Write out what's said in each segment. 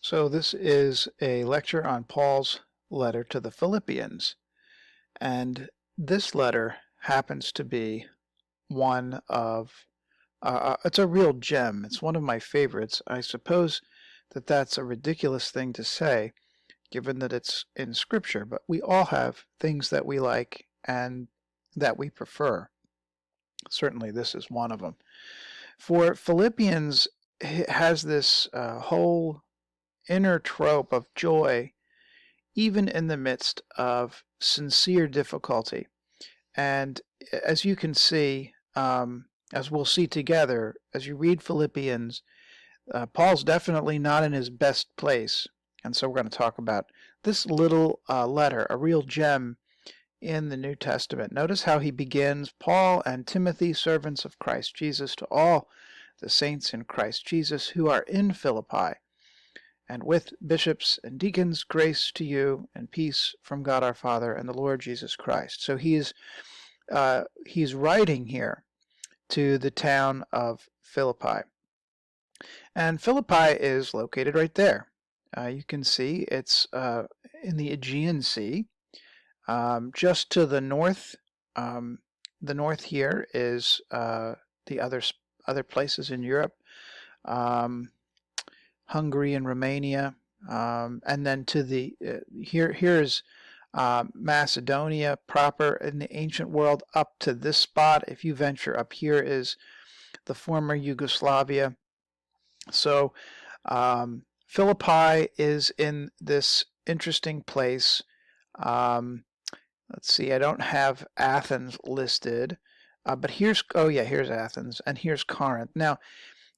So this is a lecture on Paul's letter to the Philippians, and this letter happens to be one of it's a real gem. It's one of my favorites. I suppose that that's a ridiculous thing to say, given that it's in Scripture, but we all have things that we like and that we prefer. Certainly, this is one of them. For Philippians has this whole inner trope of joy even in the midst of sincere difficulty. And as you can see, as we'll see together, as you read Philippians, Paul's definitely not in his best place. And so we're going to talk about this little letter, a real gem in the New Testament. Notice how he begins: Paul and Timothy, servants of Christ Jesus, to all the saints in Christ Jesus who are in Philippi, and with bishops and deacons, grace to you and peace from God our Father and the Lord Jesus Christ. So he's writing here to the town of Philippi. And Philippi is located right there. You can see it's in the Aegean Sea. Just to the north here is the other places in Europe. Hungary and Romania, and then to the here's Macedonia proper in the ancient world up to this spot. If you venture up here is the former Yugoslavia. So Philippi is in this interesting place. Let's see, I don't have Athens listed, but here's Athens, and here's Corinth. Now,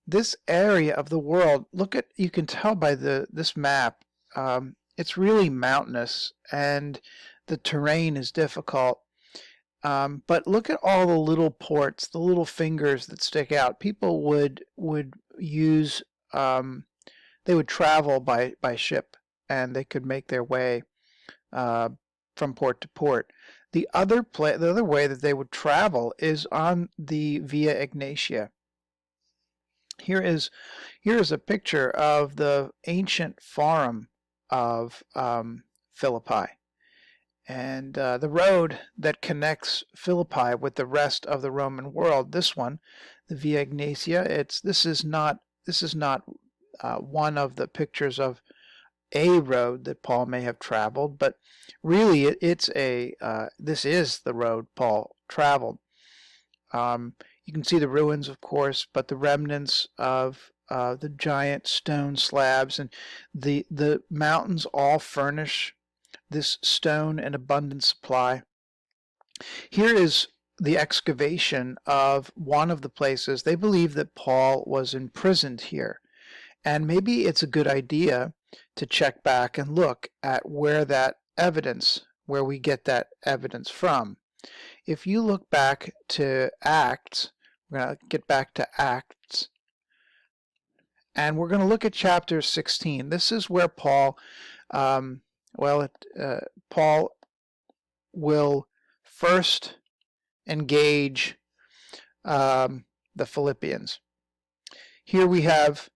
this area of the world, you can tell by this map, it's really mountainous and the terrain is difficult. But look at all the little ports, the little fingers that stick out. People would use, they would travel by ship, and they could make their way from port to port. The other way that they would travel is on the Via Egnatia. Here is a picture of the ancient forum of Philippi, and the road that connects Philippi with the rest of the Roman world. This one, the Via Egnatia. This is not one of the pictures of a road that Paul may have traveled, but really this is the road Paul traveled. You can see the ruins, of course, but the remnants of the giant stone slabs, and the mountains all furnish this stone in abundant supply. Here is the excavation of one of the places. They believe that Paul was imprisoned here, and maybe it's a good idea to check back and look at where we get that evidence from. If you look back to Acts, we're going to get back to Acts, and we're going to look at chapter 16. This is where Paul, Paul will first engage the Philippians. Here we have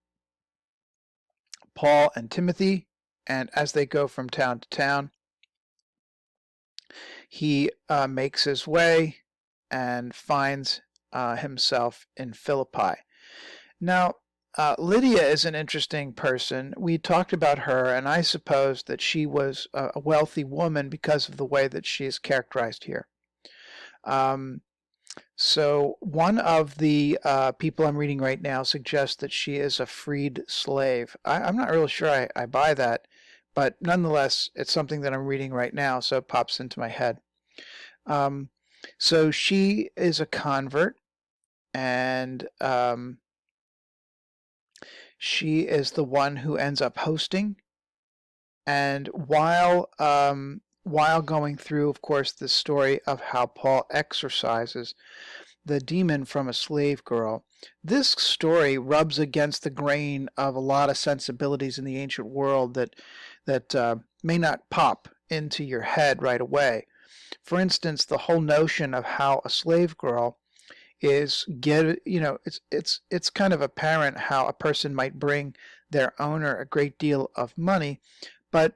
Paul and Timothy, and as they go from town to town, he makes his way and finds himself in Philippi. Now, Lydia is an interesting person. We talked about her, and I suppose that she was a wealthy woman because of the way that she is characterized here. So one of the people I'm reading right now suggests that she is a freed slave. I'm not really sure I buy that, but nonetheless, it's something that I'm reading right now, so it pops into my head. So she is a convert, and she is the one who ends up hosting. And while going through, of course, the story of how Paul exorcises the demon from a slave girl, this story rubs against the grain of a lot of sensibilities in the ancient world that may not pop into your head right away. For instance, the whole notion of how a slave girl is it's kind of apparent how a person might bring their owner a great deal of money. But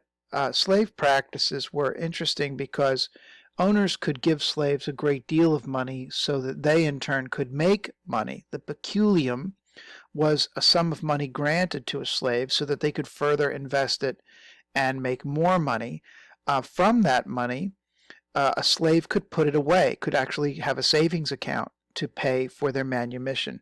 slave practices were interesting because owners could give slaves a great deal of money so that they in turn could make money. The peculium was a sum of money granted to a slave so that they could further invest it and make more money. From that money, a slave could put it away, could actually have a savings account to pay for their manumission.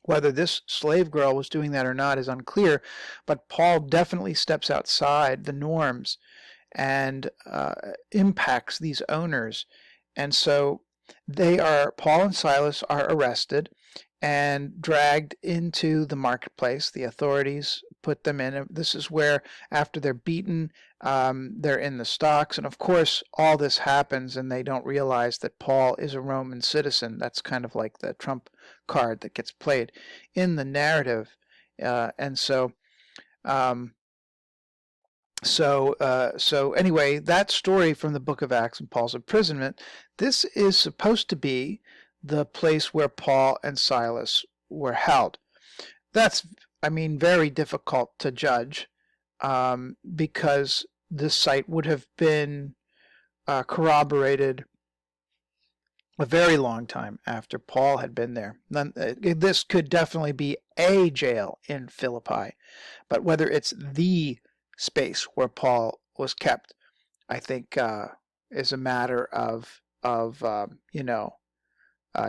Whether this slave girl was doing that or not is unclear, but Paul definitely steps outside the norms and impacts these owners. And so Paul and Silas are arrested and dragged into the marketplace. The authorities put them in. This is where, after they're beaten, they're in the stocks. And of course, all this happens and they don't realize that Paul is a Roman citizen. That's kind of like the trump card that gets played in the narrative. And so, anyway, that story from the book of Acts and Paul's imprisonment, this is supposed to be the place where Paul and Silas were held. That's, very difficult to judge because this site would have been corroborated a very long time after Paul had been there. This could definitely be a jail in Philippi, but whether it's the space where Paul was kept, I think, is a matter of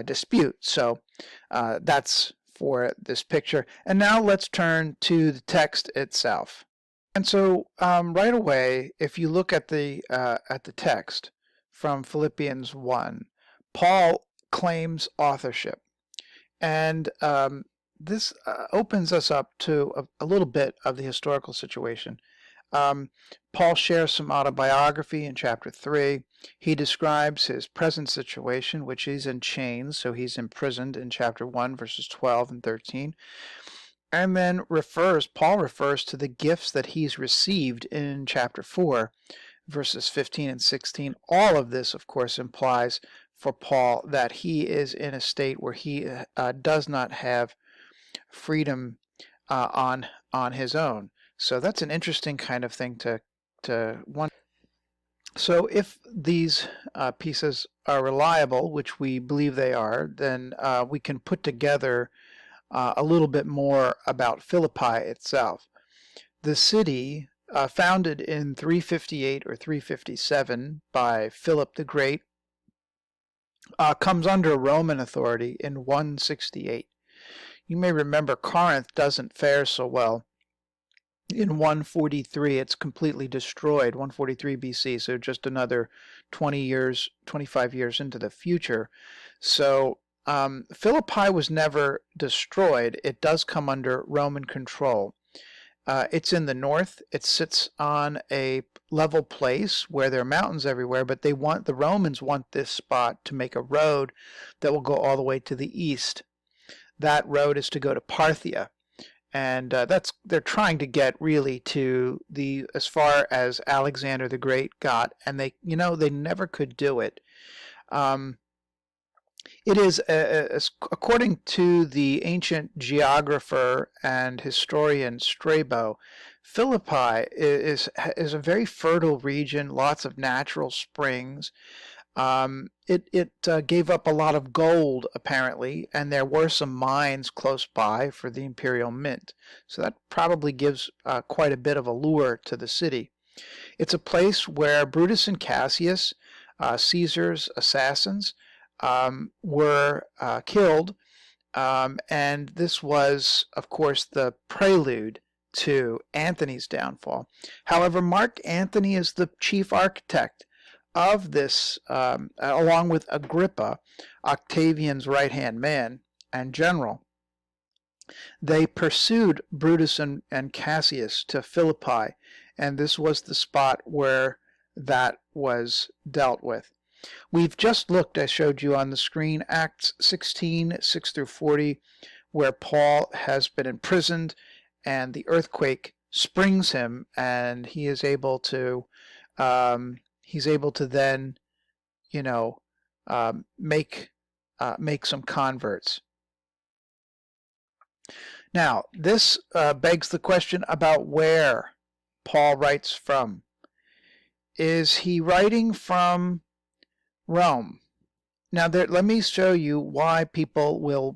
dispute. So that's for this picture. And now let's turn to the text itself. And so right away, if you look at the text from Philippians 1, Paul claims authorship. And this opens us up to a little bit of the historical situation. Paul shares some autobiography in chapter 3. He describes his present situation, which he's in chains, so he's imprisoned in chapter 1, verses 12 and 13. And then Paul refers to the gifts that he's received in chapter 4, verses 15 and 16. All of this, of course, implies for Paul that he is in a state where he does not have freedom on his own. So that's an interesting kind of thing to wonder. So if these pieces are reliable, which we believe they are, then we can put together a little bit more about Philippi itself. The city, founded in 358 or 357 by Philip the Great, comes under Roman authority in 168. You may remember Corinth doesn't fare so well. In 143, it's completely destroyed, 143 BC, so just another 25 years into the future. So Philippi was never destroyed. It does come under Roman control. It's in the north. It sits on a level place where there are mountains everywhere, but the Romans want this spot to make a road that will go all the way to the east. That road is to go to Parthia, and they're trying to get really to as far as Alexander the Great got, and they never could do it. It is, according to the ancient geographer and historian Strabo, Philippi is a very fertile region, lots of natural springs. It gave up a lot of gold, apparently, and there were some mines close by for the imperial mint. So that probably gives quite a bit of allure to the city. It's a place where Brutus and Cassius, Caesar's assassins, were killed, and this was, of course, the prelude to Antony's downfall. However, Mark Antony is the chief architect of this, along with Agrippa, Octavian's right-hand man and general. They pursued Brutus and Cassius to Philippi, and this was the spot where that was dealt with. We've just looked, I showed you on the screen, Acts 16, 6 through 40, where Paul has been imprisoned and the earthquake springs him, and he is able to then, make some converts. Now, this begs the question about where Paul writes from. Is he writing from Rome? Now, let me show you why people will.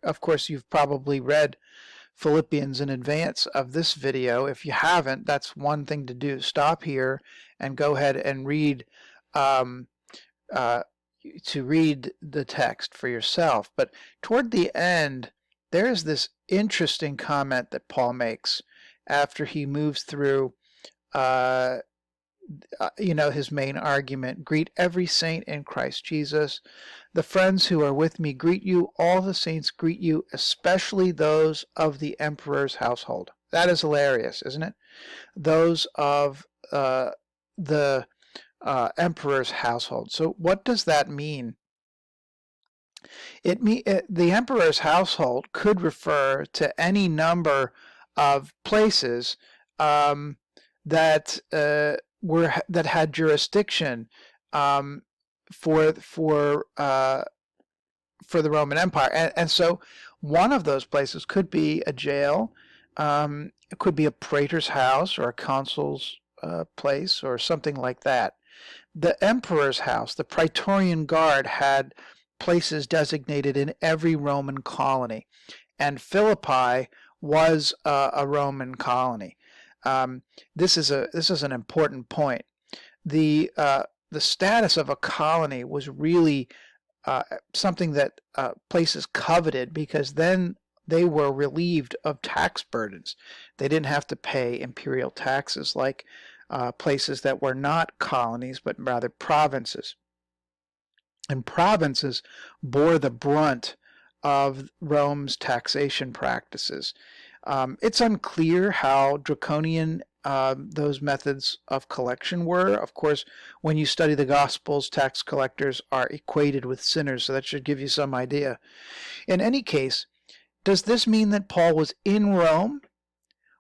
Of course, you've probably read Philippians in advance of this video. If you haven't, that's one thing to do. Stop here and go ahead and read um, to read the text for yourself. But toward the end, there's this interesting comment that Paul makes after he moves through his main argument. Greet every saint in Christ Jesus. The friends who are with me greet you. All the saints greet you, especially those of the emperor's household. That is hilarious, isn't it? Those of the emperor's household. So what does that mean? The emperor's household could refer to any number of places that that had jurisdiction for the Roman Empire, and so one of those places could be a jail, it could be a praetor's house or a consul's place or something like that. The emperor's house, the Praetorian Guard, had places designated in every Roman colony, and Philippi was a Roman colony. This is an important point. The status of a colony was really something that places coveted, because then they were relieved of tax burdens. They didn't have to pay imperial taxes like places that were not colonies but rather provinces. And provinces bore the brunt of Rome's taxation practices. It's unclear how draconian those methods of collection were. Of course, when you study the Gospels, tax collectors are equated with sinners, so that should give you some idea. In any case, does this mean that Paul was in Rome?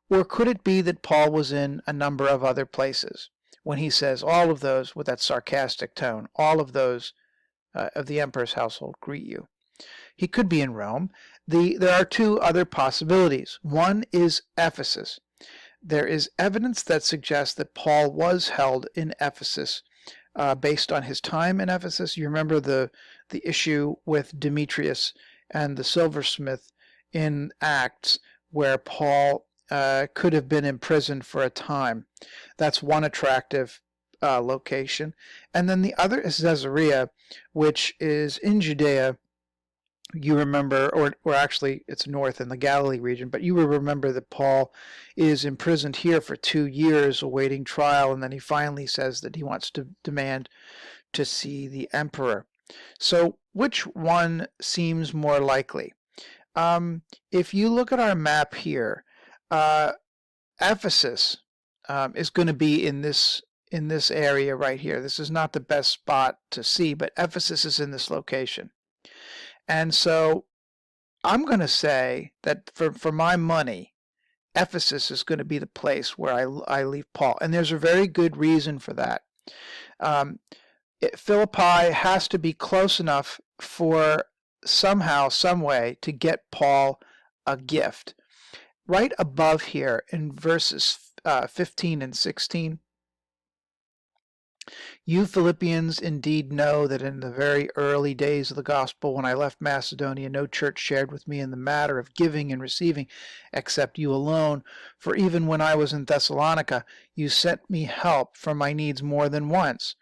Or could it be that Paul was in a number of other places when he says all of those, with that sarcastic tone, all of those of the emperor's household greet you? He could be in Rome. There are two other possibilities. One is Ephesus. There is evidence that suggests that Paul was held in Ephesus based on his time in Ephesus. You remember the issue with Demetrius and the silversmith in Acts, where Paul could have been imprisoned for a time. That's one attractive location. And then the other is Caesarea, which is in Judea. You remember, or actually it's north in the Galilee region, but you will remember that Paul is imprisoned here for 2 years awaiting trial, and then he finally says that he wants to demand to see the emperor. So which one seems more likely? If you look at our map here, Ephesus is going to be in this area right here. This is not the best spot to see, but Ephesus is in this location. And so I'm going to say that for my money, Ephesus is going to be the place where I leave Paul. And there's a very good reason for that. Philippi has to be close enough for somehow, some way, to get Paul a gift. Right above here in verses 15 and 16, you Philippians indeed know that in the very early days of the gospel, when I left Macedonia, no church shared with me in the matter of giving and receiving, except you alone. For even when I was in Thessalonica, you sent me help for my needs more than once.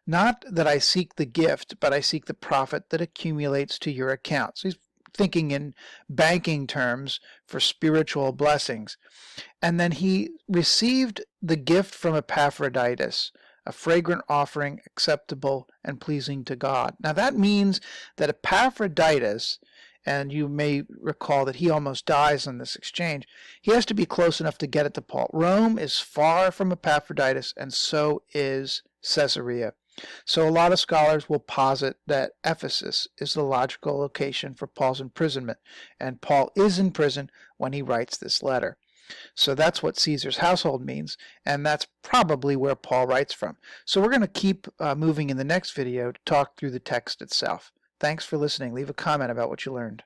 Not that I seek the gift, but I seek the profit that accumulates to your account. So he's thinking in banking terms for spiritual blessings. And then he received the gift from Epaphroditus, a fragrant offering acceptable and pleasing to God. Now that means that Epaphroditus, and you may recall that he almost dies in this exchange, he has to be close enough to get it to Paul. Rome is far from Epaphroditus, and so is Caesarea. So a lot of scholars will posit that Ephesus is the logical location for Paul's imprisonment, and Paul is in prison when he writes this letter. So that's what Caesar's household means, and that's probably where Paul writes from. So we're going to keep moving in the next video to talk through the text itself. Thanks for listening. Leave a comment about what you learned.